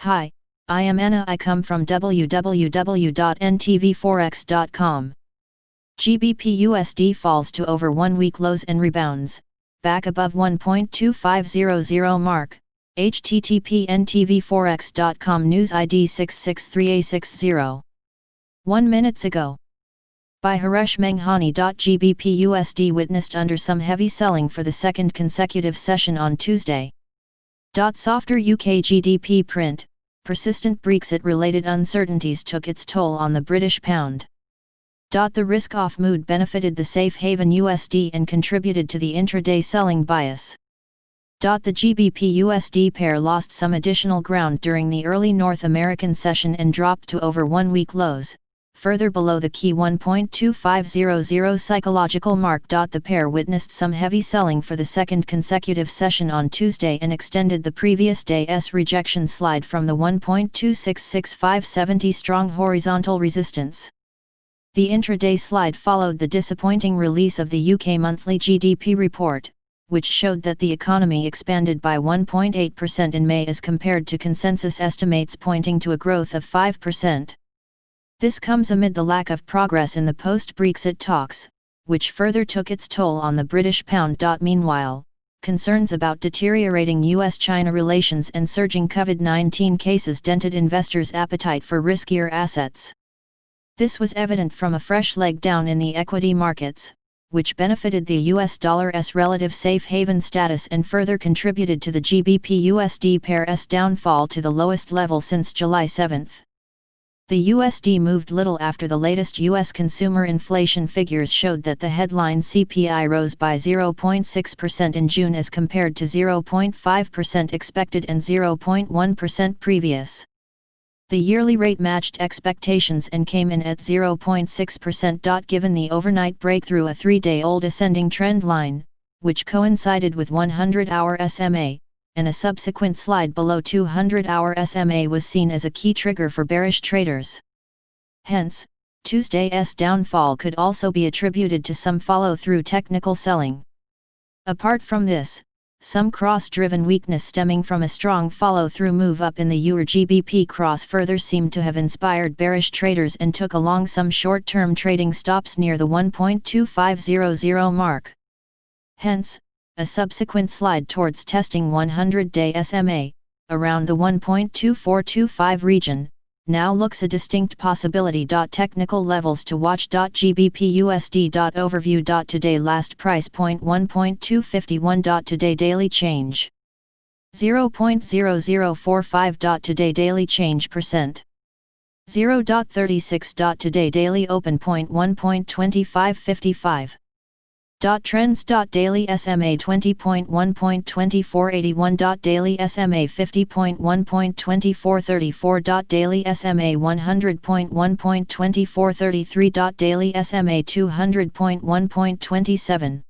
Hi, I am Anna. I come from www.ntvforex.com. GBP USD falls to over 1-week lows and rebounds, back above 1.2500 mark. http ntvforex.com news ID 663A60. 1 minutes ago. By Haresh Menghani. GBP USD witnessed under some heavy selling for the second consecutive session on Tuesday. Softer UK GDP print, persistent Brexit-related uncertainties took its toll on the British pound. The risk-off mood benefited the safe haven USD and contributed to the intraday selling bias. The GBP USD pair lost some additional ground during the early North American session and dropped to over 1-week lows, further below the key 1.2500 psychological mark. The pair witnessed some heavy selling for the second consecutive session on Tuesday and extended the previous day's rejection slide from the 1.266570 strong horizontal resistance. The intraday slide followed the disappointing release of the UK monthly GDP report, which showed that the economy expanded by 1.8% in May as compared to consensus estimates pointing to a growth of 5%. This comes amid the lack of progress in the post-Brexit talks, which further took its toll on the British pound. Meanwhile, concerns about deteriorating US-China relations and surging COVID-19 cases dented investors' appetite for riskier assets. This was evident from a fresh leg down in the equity markets, which benefited the US dollar's relative safe haven status and further contributed to the GBP USD pair's downfall to the lowest level since July 7. The USD moved little after the latest US consumer inflation figures showed that the headline CPI rose by 0.6% in June as compared to 0.5% expected and 0.1% previous. The yearly rate matched expectations and came in at 0.6%. Given the overnight breakthrough a 3-day-old ascending trend line, which coincided with 100-hour SMA, and a subsequent slide below 200-hour SMA was seen as a key trigger for bearish traders. Hence, Tuesday's downfall could also be attributed to some follow-through technical selling. Apart from this, some cross-driven weakness stemming from a strong follow-through move up in the EUR GBP cross further seemed to have inspired bearish traders and took along some short-term trading stops near the 1.2500 mark. Hence, a subsequent slide towards testing 100-day SMA, around the 1.2425 region, now looks a distinct possibility. Technical levels to watch. GBP USD. Overview. Today last price point 1.251. Today daily change 0.0045. Today daily change percent 0.36. Today daily open point 1.2555. Trends. Daily SMA 20.1.2481. Daily SMA 50.1.2434. Daily SMA 100.1.2433. Daily SMA 200.1.27.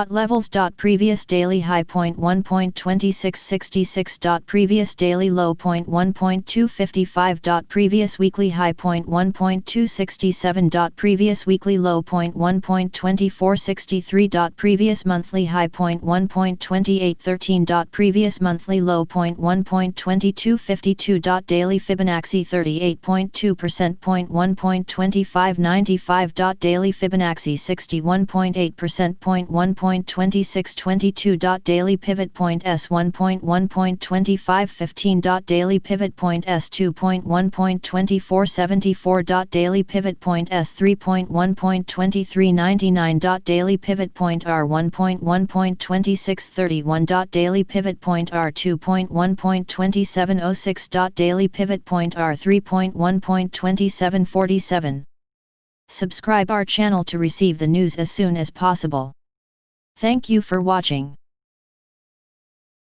Levels. Previous daily high point 1.2666. Previous daily low point 1.255. Previous weekly high point 1.267. Previous weekly low point 1.2463. Previous monthly high point 1.2813. Previous monthly low point 1.2252. Daily Fibonacci 38.2%. 1.2595. Daily Fibonacci 61.8%. 1.2622. Daily pivot point S 1.1.2515. Daily pivot point S 2.1.2474. Daily pivot point S 3.1.2399. Daily pivot point R 1.1.2631. Daily pivot point R 2.1.2706. Daily pivot point R 3.1.2747. Subscribe our channel to receive the news as soon as possible. Thank you for watching.